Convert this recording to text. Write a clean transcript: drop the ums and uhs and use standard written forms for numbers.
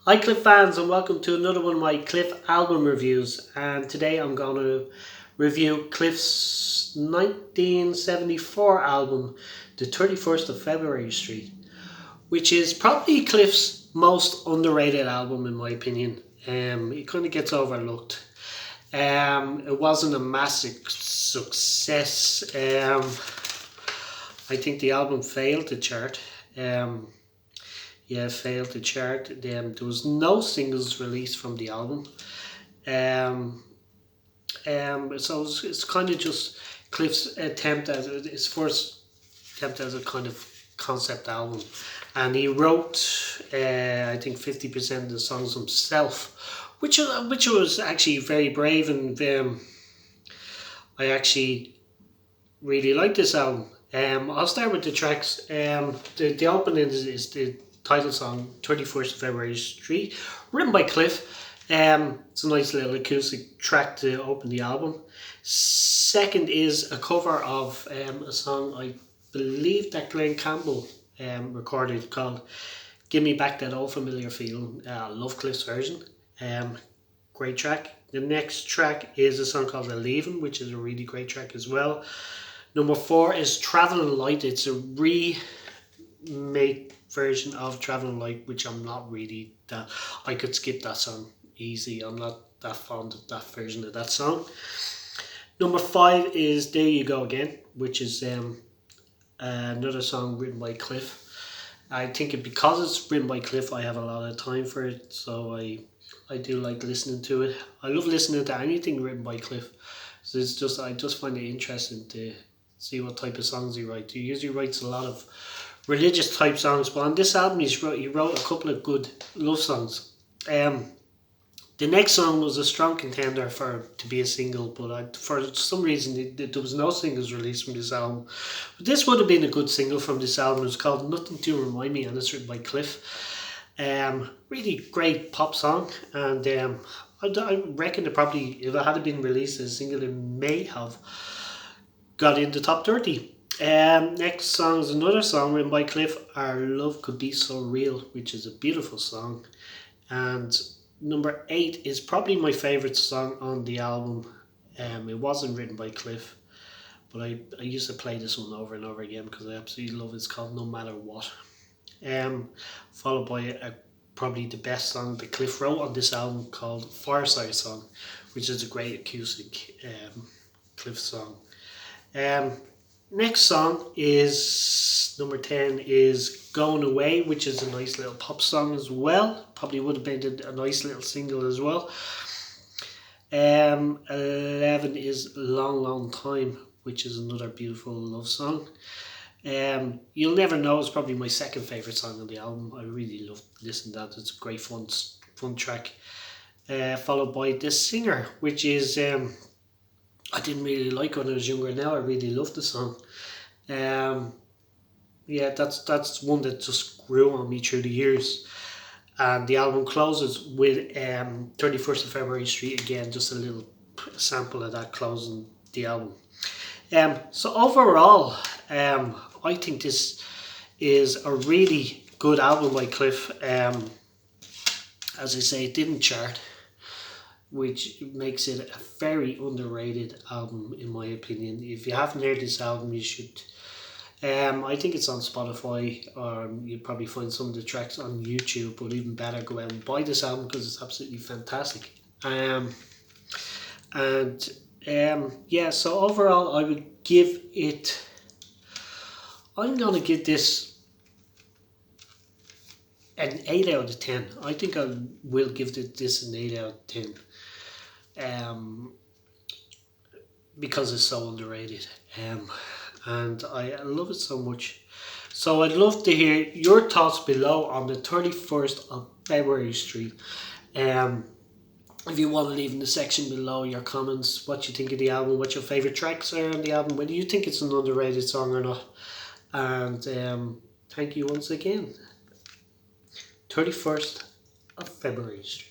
Hi Cliff fans, and welcome to another one of my Cliff album reviews. And today I'm going to review Cliff's 1974 album, The 31st of February Street, which is probably Cliff's most underrated album in my opinion. It kind of gets overlooked. It wasn't a massive success. I think the album failed to chart. Failed to chart. There was no singles released from the album. So it's kind of just Cliff's attempt as his first attempt as a kind of concept album, and he wrote I think 50% of the songs himself, which was actually very brave, and I actually really like this album. I'll start with the tracks. The opening is the title song, 31st of February Street, written by Cliff. It's a nice little acoustic track to open the album. Second is a cover of a song I believe that Glenn Campbell recorded called Give Me Back That Old Familiar Feeling. Love Cliff's version. Great track. The next track is a song called The Leaving, which is a really great track as well. Number 4 is Traveling Light. It's a remake version of Traveling Light, which I'm not really that. I could skip that song easy. I'm not that fond of that version of that song. Number 5 is There You Go Again, which is another song written by Cliff. I think because it's written by Cliff, I have a lot of time for it, so I do like listening to it. I love listening to anything written by Cliff. So I just find it interesting to see what type of songs he writes. He usually writes a lot of religious type songs, but on this album he wrote a couple of good love songs. The next song was a strong contender to be a single, but for some reason there was no singles released from this album. But this would have been a good single from this album. It's called Nothing to Remind Me, and it's written by Cliff. Really great pop song, and I reckon it probably, if it had been released as a single, it may have got in the top 30. Next song is another song written by Cliff, Our Love Could Be So Real, which is a beautiful song. And number 8 is probably my favourite song on the album. It wasn't written by Cliff, but I used to play this one over and over again because I absolutely love it. It's called No Matter What. Followed by probably the best song that Cliff wrote on this album called Fireside Song, which is a great acoustic Cliff song. Next song is number 10 is Going Away, which is a nice little pop song as well. Probably would have been a nice little single as well. 11 is Long Long Time, which is another beautiful love song. You'll Never Know is probably my second favourite song on the album. I really love listening to that. It's a great fun track. Followed by The Singer, which is I didn't really like when I was younger. Now I really love the song. That's one that just grew on me through the years. And the album closes with 31st of February Street again, just a little sample of that closing the album. So overall, I think this is a really good album by Cliff. As I say, it didn't chart, which makes it a very underrated album in my opinion. If you haven't heard this album, you should. I think it's on Spotify, or you'll probably find some of the tracks on YouTube, but even better, go out and buy this album because it's absolutely fantastic. So overall I would give it, I'm going to give this an 8 out of 10. I think I will give this an 8 out of 10. Because it's so underrated, and I love it so much. So I'd love to hear your thoughts below on the 31st of February Street. If you want to leave in the section below your comments, what you think of the album, what your favourite tracks are on the album, whether you think it's an underrated song or not. And thank you once again. 31st of February Street.